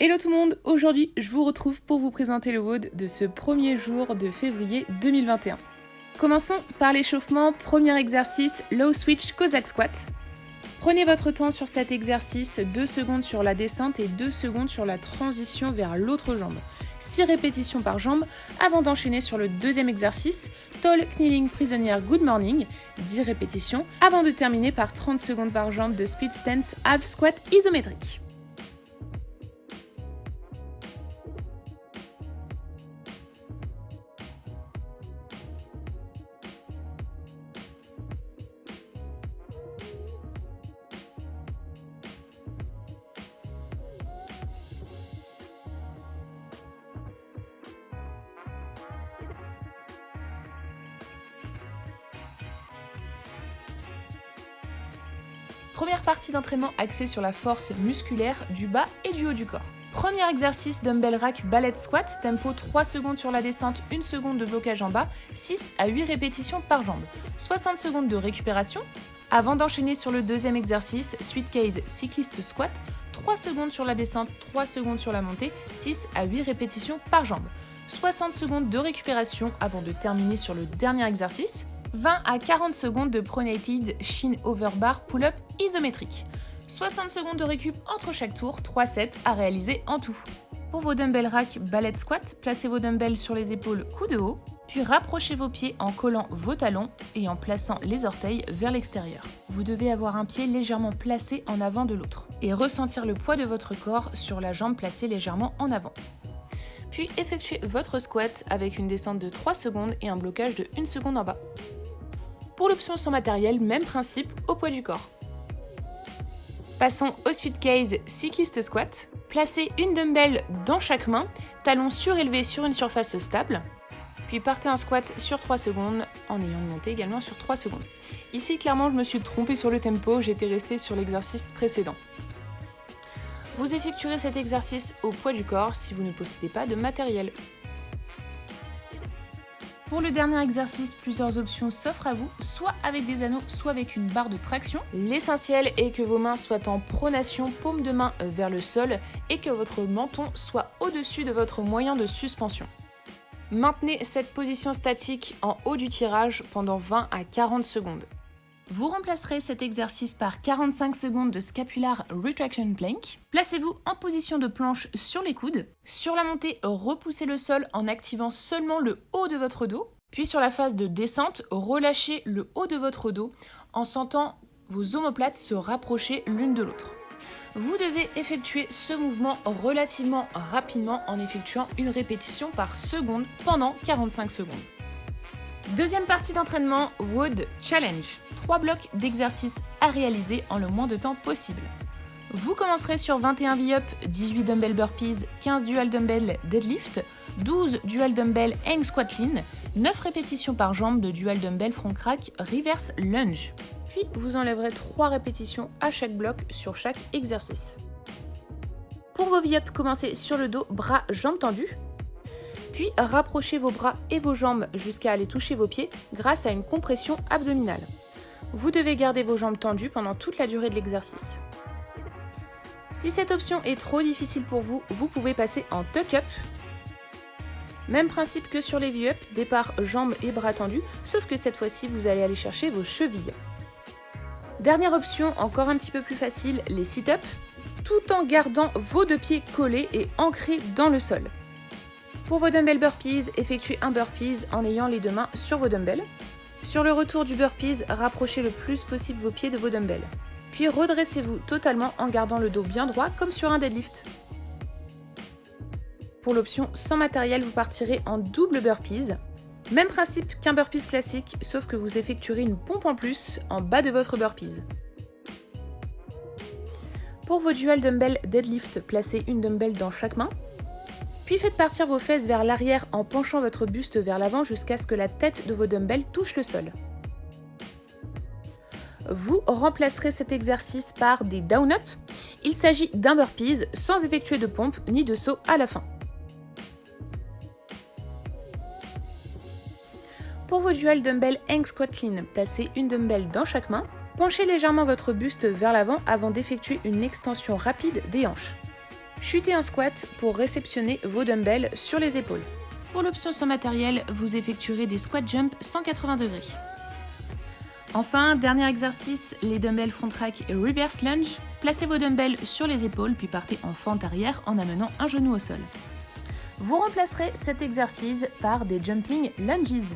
Hello tout le monde, aujourd'hui je vous retrouve pour vous présenter le WOD de ce premier jour de février 2021. Commençons par l'échauffement, premier exercice, Low Switch Cossack Squat. Prenez votre temps sur cet exercice, 2 secondes sur la descente et 2 secondes sur la transition vers l'autre jambe. 6 répétitions par jambe avant d'enchaîner sur le deuxième exercice, Tall Kneeling Prisonnière Good Morning, 10 répétitions, avant de terminer par 30 secondes par jambe de Split Stance Half Squat isométrique. Première partie d'entraînement axée sur la force musculaire du bas et du haut du corps. Premier exercice, dumbbell rack ballet squat, tempo 3 secondes sur la descente, 1 seconde de blocage en bas, 6 à 8 répétitions par jambe. 60 secondes de récupération, avant d'enchaîner sur le deuxième exercice, Sweet Case cycliste squat, 3 secondes sur la descente, 3 secondes sur la montée, 6 à 8 répétitions par jambe. 60 secondes de récupération avant de terminer sur le dernier exercice, 20 à 40 secondes de pronated shin over bar pull-up isométrique. 60 secondes de récup entre chaque tour, 3 sets à réaliser en tout. Pour vos dumbbell rack ballet squat, placez vos dumbbells sur les épaules coude haut, puis rapprochez vos pieds en collant vos talons et en plaçant les orteils vers l'extérieur. Vous devez avoir un pied légèrement placé en avant de l'autre et ressentir le poids de votre corps sur la jambe placée légèrement en avant. Puis effectuez votre squat avec une descente de 3 secondes et un blocage de 1 seconde en bas. Pour l'option sans matériel, même principe au poids du corps. Passons au Sweet Case cycliste squat. Placez une dumbbell dans chaque main, talons surélevés sur une surface stable. Puis partez un squat sur 3 secondes en ayant une montée également sur 3 secondes. Ici, clairement, je me suis trompée sur le tempo, j'étais restée sur l'exercice précédent. Vous effectuerez cet exercice au poids du corps si vous ne possédez pas de matériel. Pour le dernier exercice, plusieurs options s'offrent à vous, soit avec des anneaux, soit avec une barre de traction. L'essentiel est que vos mains soient en pronation, paume de main vers le sol, et que votre menton soit au-dessus de votre moyen de suspension. Maintenez cette position statique en haut du tirage pendant 20 à 40 secondes. Vous remplacerez cet exercice par 45 secondes de scapular retraction plank. Placez-vous en position de planche sur les coudes. Sur la montée, repoussez le sol en activant seulement le haut de votre dos. Puis sur la phase de descente, relâchez le haut de votre dos en sentant vos omoplates se rapprocher l'une de l'autre. Vous devez effectuer ce mouvement relativement rapidement en effectuant une répétition par seconde pendant 45 secondes. Deuxième partie d'entraînement, WOD Challenge. 3 blocs d'exercices à réaliser en le moins de temps possible. Vous commencerez sur 21 V-up, 18 dumbbell burpees, 15 dual dumbbell deadlift, 12 dual dumbbell hang squat clean, 9 répétitions par jambe de dual dumbbell front crack reverse lunge. Puis vous enlèverez 3 répétitions à chaque bloc sur chaque exercice. Pour vos V-up, commencez sur le dos, bras, jambes tendues. Puis rapprochez vos bras et vos jambes jusqu'à aller toucher vos pieds grâce à une compression abdominale. Vous devez garder vos jambes tendues pendant toute la durée de l'exercice. Si cette option est trop difficile pour vous, vous pouvez passer en tuck-up. Même principe que sur les V-up, départ jambes et bras tendus, sauf que cette fois-ci vous allez aller chercher vos chevilles. Dernière option, encore un petit peu plus facile, les sit-up, tout en gardant vos 2 pieds collés et ancrés dans le sol. Pour vos dumbbell burpees, effectuez un burpees en ayant les 2 mains sur vos dumbbells. Sur le retour du burpees, rapprochez le plus possible vos pieds de vos dumbbells. Puis redressez-vous totalement en gardant le dos bien droit comme sur un deadlift. Pour l'option sans matériel, vous partirez en double burpees. Même principe qu'un burpees classique, sauf que vous effectuerez une pompe en plus en bas de votre burpees. Pour vos dual dumbbell deadlift, placez une dumbbell dans chaque main. Puis faites partir vos fesses vers l'arrière en penchant votre buste vers l'avant jusqu'à ce que la tête de vos dumbbells touche le sol. Vous remplacerez cet exercice par des down-up. Il s'agit d'un burpees sans effectuer de pompe ni de saut à la fin. Pour vos dual dumbbell hang squat clean, placez une dumbbell dans chaque main. Penchez légèrement votre buste vers l'avant avant d'effectuer une extension rapide des hanches. Chutez en squat pour réceptionner vos dumbbells sur les épaules. Pour l'option sans matériel, vous effectuerez des squat jump 180 degrés. Enfin, dernier exercice, les dumbbells front rack et reverse lunge. Placez vos dumbbells sur les épaules puis partez en fente arrière en amenant un genou au sol. Vous remplacerez cet exercice par des jumping lunges.